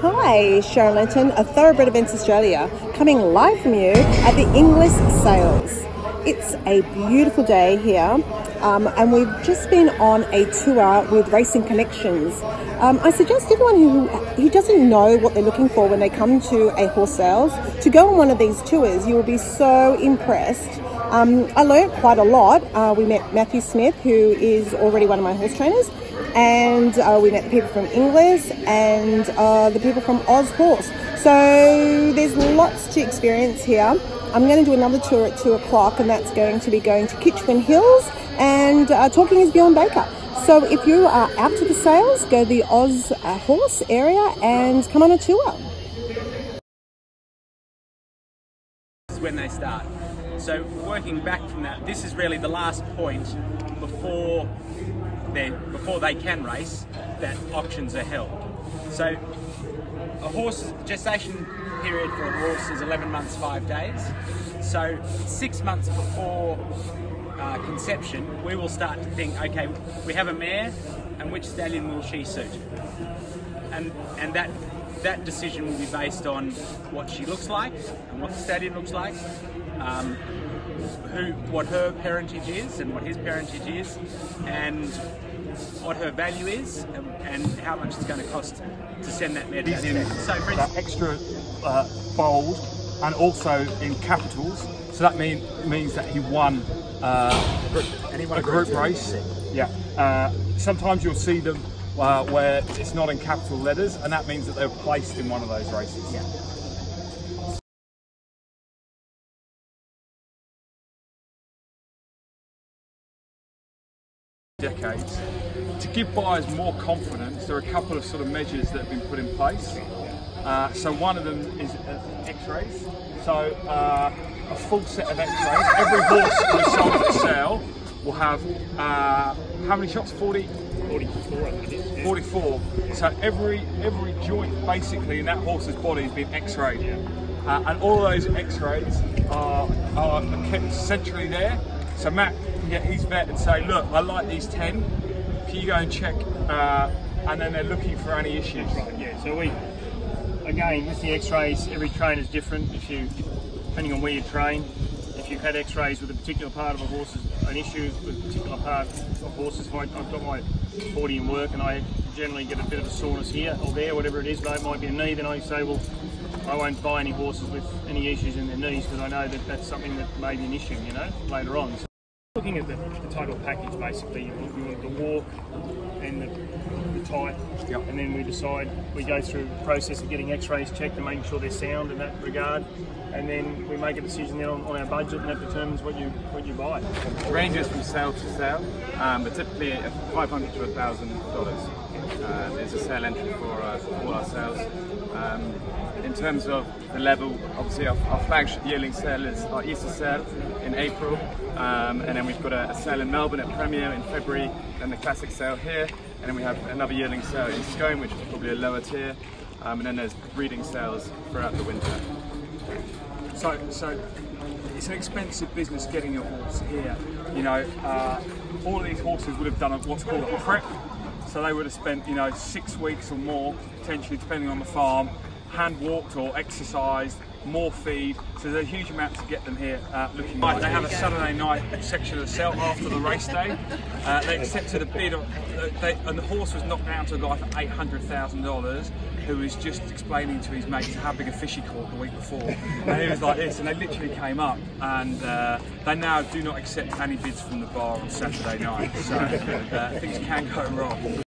Hi, Sharon Linton, a Thoroughbred Events Australia, coming live from you at the Inglis Sales. It's a beautiful day here, and we've just been on a tour with Racing Connections. I suggest everyone who doesn't know what they're looking for when they come to a horse sales to go on one of these tours. You will be so impressed. I learned quite a lot. We met Matthew Smith, who is already one of my horse trainers, and we met the people from Inglis and the people from Oz Horse. So there's lots to experience here. I'm going to do another tour at 2 o'clock, and that's going to be going to Kitchwin Hills, and talking is Bjorn Baker. So if you are out to the sales, go to the Oz Horse area and come on a tour. This is when they start. So working back from that, this is really the last point before they can race that auctions are held. So a horse gestation period for a horse is 11 months 5 days. So 6 months before conception, we will start to think, okay, we have a mare, and which stallion will she suit? And that decision will be based on what she looks like and what the stallion looks like, what her parentage is and what his parentage is, and what her value is, and how much it's going to cost to send that mare to that step. So for that extra bold and also in capitals, so that means that he won a group race. Yeah. Sometimes you'll see them where it's not in capital letters, and that means that they're placed in one of those races. Yeah. Decades. To give buyers more confidence, there are a couple of sort of measures that have been put in place. So one of them is X-rays. So a full set of X-rays. Every horse we sold at the sale will have how many shots? 40? 44. 44. So every joint basically in that horse's body has been X-rayed. And all of those X-rays are kept centrally there. So Matt can get his vet and say, look, I like these 10. Can you go and check? And then they're looking for any issues. Right, yeah. So again, with the X-rays, every train is different. Depending on where you train, if you've had X-rays with a particular part of a horse's an issue with a particular part of horses, if I've got my 40 in work and I generally get a bit of a soreness here or there, whatever it is, but it might be a knee, then I say, well, I won't buy any horses with any issues in their knees because I know that that's something that may be an issue, you know, later on. So looking at the total package, basically, you want the walk and the type, yep. And then we go through the process of getting X-rays checked and making sure they're sound in that regard, and then we make a decision then on our budget, and that determines what you buy. It ranges from sale to sale, but typically $500 to $1,000 is a sale entry for all our sales. In terms of the level, obviously our flagship yearling sale is our Easter sale in April, and then we've got a sale in Melbourne at Premier in February, and the classic sale here, and then we have another yearling sale in Scone, which is probably a lower tier, and then there's breeding sales throughout the winter. So it's an expensive business getting a horse here. You know, all of these horses would have done what's called a prep. So they would have spent, 6 weeks or more, potentially depending on the farm, hand walked or exercised, more feed. So there's a huge amount to get them here looking like. They have a Saturday night section of the sale after the race day. They accepted a bid, and the horse was knocked down to a guy for $800,000 who was just explaining to his mates how big a fish he caught the week before. And he was like this, and they literally came up, and they now do not accept any bids from the bar on Saturday night. So things can go wrong.